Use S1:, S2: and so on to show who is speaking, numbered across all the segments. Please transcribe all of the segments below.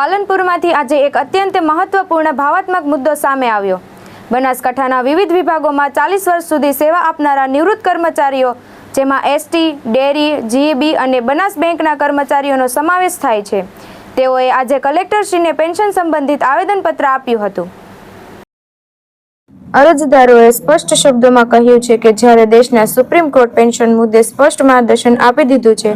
S1: પાલનપુરમાંથી આજે એક અત્યંત મહત્વપૂર્ણ ભાવાત્મક મુદ્દો સામે આવ્યો। બનાસકાંઠાના વિવિધ વિભાગોમાં 40 વર્ષ સુધી સેવા આપનારા નિવૃત્ત કર્મચારીઓ, જેમાં એસટી, ડેરી, જીઈબી અને બનાસ બેંકના કર્મચારીઓનો સમાવેશ થાય છે, તેઓએ આજે કલેક્ટરશ્રીને પેન્શન સંબંધિત આવેદનપત્ર આપ્યું હતું। અરજદારોએ સ્પષ્ટ શબ્દોમાં કહ્યું છે કે જ્યારે દેશના સુપ્રીમ કોર્ટ પેન્શન મુદ્દે સ્પષ્ટ માર્ગદર્શન આપી દીધું છે,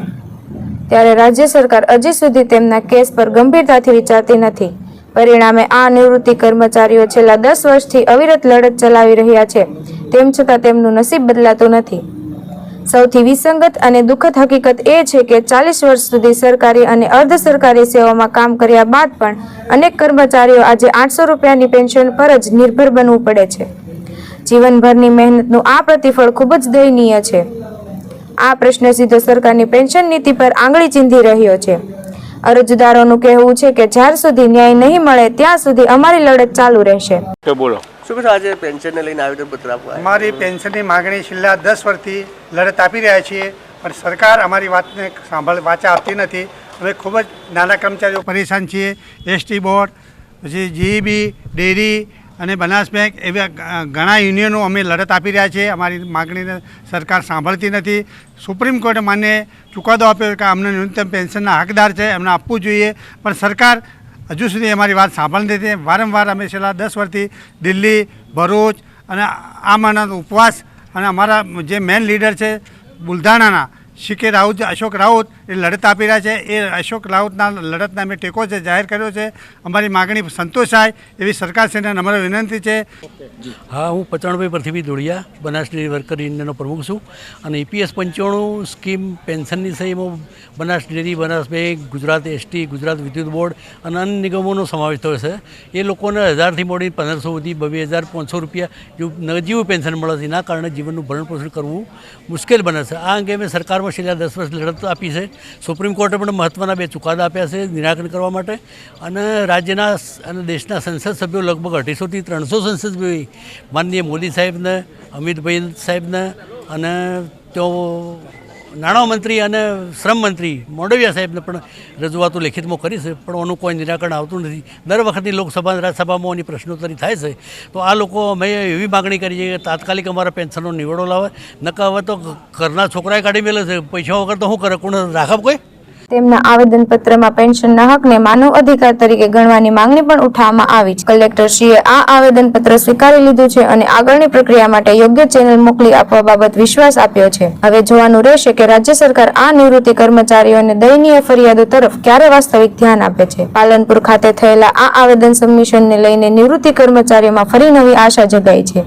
S1: ત્યારે રાજ્ય સરકાર હજી સુધી તેમના કેસ પર ગંભીરતાથી વિચારતી નથી। પરિણામે આ નિવૃત્તિ કર્મચારીઓ છેલ્લા 10 વર્ષથી અવિરત લડત ચલાવી રહ્યા છે, તેમ છતાં તેમનું નસીબ બદલાતું નથી। સૌથી વિસંગત અને દુઃખદ હકીકત એ છે કે 40 વર્ષ સુધી સરકારી અને અર્ધ સરકારી સેવામાં કામ કર્યા બાદ પણ અનેક કર્મચારીઓ આજે 800 રૂપિયાની પેન્શન પર જ નિર્ભર બનવું પડે છે। જીવનભરની મહેનતનું આ પ્રતિફળ ખૂબ જ દયનીય છે। આ પ્રશ્ન સીધો સરકારની પેન્શન નીતિ પર આંગળી ચીંધી રહ્યો છે। અરજદારોનું કહેવું છે કે જ્યાર સુધી ન્યાય નહીં મળે ત્યાં સુધી અમારી લડત ચાલુ રહેશે।
S2: બોલો
S3: શું કહેશો આજે પેન્શનને લઈને આવેદનપત્ર આપવા?
S4: અમારી પેન્શનની માગણી છેલ્લા 10 વર્ષથી લડત આપી રહ્યા છીએ, પણ સરકાર અમારી વાતને વાચા આપતી નથી। અમે ખૂબ જ નાના કર્મચારીઓ પરેશાન છીએ। એસટી બોર્ડ, પછી જીઈબી, ડેરી અને બનાસ બેંક એવા ઘણા યુનિયનો અમે લડત આપી રહ્યા છીએ। અમારી માગણીને સરકાર સાંભળતી નથી। સુપ્રીમ કોર્ટે માન્ય ચુકાદો આપ્યો કે અમને ન્યૂનતમ પેન્શનના હકદાર છે, એમને આપવું જોઈએ, પણ સરકાર હજુ સુધી અમારી વાત સાંભળતી નથી। વારંવાર અમે છેલ્લા 10 વર્ષથી દિલ્હી, ભરૂચ અને આમાંના ઉપવાસ અને અમારા જે મેન લીડર છે બુલધાણાના સીકે રાઉત, અશોક રાઉત એ લડત આપી રહ્યા છે। એ અશોક રાઉતના લડતને અમે ટેકો છે જાહેર કર્યો છે। અમારી માગણી સંતોષાય એવી સરકારશ્રીને નમ્ર વિનંતી છે।
S5: હા, હું પચાણભાઈ પૃથ્વી દોડિયા, બનાસ ડેરી વર્કર યુનિયનનો પ્રમુખ છું અને EPS 95 સ્કીમ પેન્શનની સહીમાં Banas dairy, Banas bank, Gujarat ST, Gujarat Vidyut board અને અન્ય નિગમોનો સમાવેશ થયો છે। એ લોકોને 1000થી મોડી 1500 સુધી 2500 રૂપિયા જેવું નજીવું પેન્શન મળે છે, એના કારણે જીવનનું ભરણ પોષણ કરવું મુશ્કેલ બને છે। આ અંગે મેં સરકારમાં છેલ્લા 10 વર્ષ લડત આપી છે। સુપ્રીમ કોર્ટે પણ મહત્ત્વના 2 ચુકાદા આપ્યા છે નિરાકરણ કરવા માટે, અને રાજ્યના અને દેશના સંસદ સભ્યો લગભગ 250થી 300 સંસદ સભ્યોએ માનનીય મોદી સાહેબને, અમિતભાઈ સાહેબને અને તેઓ નાણામંત્રી અને શ્રમ મંત્રી મોંડવિયા સાહેબને પણ રજૂઆતો લેખિતમાં કરી છે, પણ આનું કોઈ નિરાકરણ આવતું નથી। દર વખતની લોકસભા રાજ્યસભામાં આની પ્રશ્નોત્તરી થાય છે, તો આ લોકો અમે એવી માગણી કરી છે કે તાત્કાલિક અમારા પેન્શનનો નિવેડો લાવે, નકા હવે તો ઘરના છોકરાએ કાઢી મેલે છે, પૈસા વગર તો શું કરે, કોણ રાખે કોઈ?
S1: તેમના આવેદનપત્રમાં પેન્શનના હકને માનવ અધિકાર તરીકે ગણવાની માંગણી પણ ઉઠાવવામાં આવી છે। કલેક્ટરશ્રીએ આ આવેદનપત્ર સ્વીકારી લીધું છે અને આગળની પ્રક્રિયા માટે યોગ્ય ચેનલ મોકલી આપવા બાબત વિશ્વાસ આપ્યો છે। હવે જોવાનું રહેશે કે રાજ્ય સરકાર આ નિવૃત્તિ કર્મચારીઓને દયનીય ફરિયાદો તરફ ક્યારે વાસ્તવિક ધ્યાન આપે છે। પાલનપુર ખાતે થયેલા આ આવેદન સબમિશનને લઈને નિવૃત્તિ કર્મચારીઓમાં ફરી નવી આશા જગાઈ છે,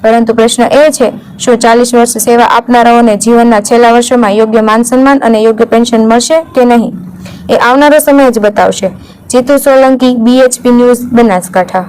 S1: પરંતુ પ્રશ્ન એ છે, શું 40 વર્ષ સેવા આપનારાઓને જીવનના છેલ્લા વર્ષોમાં યોગ્ય માન સન્માન અને યોગ્ય પેન્શન મળશે કે નહીં, એ આવનારો સમય જ બતાવશે। Jitu Solanki, BHP news, Banaskantha.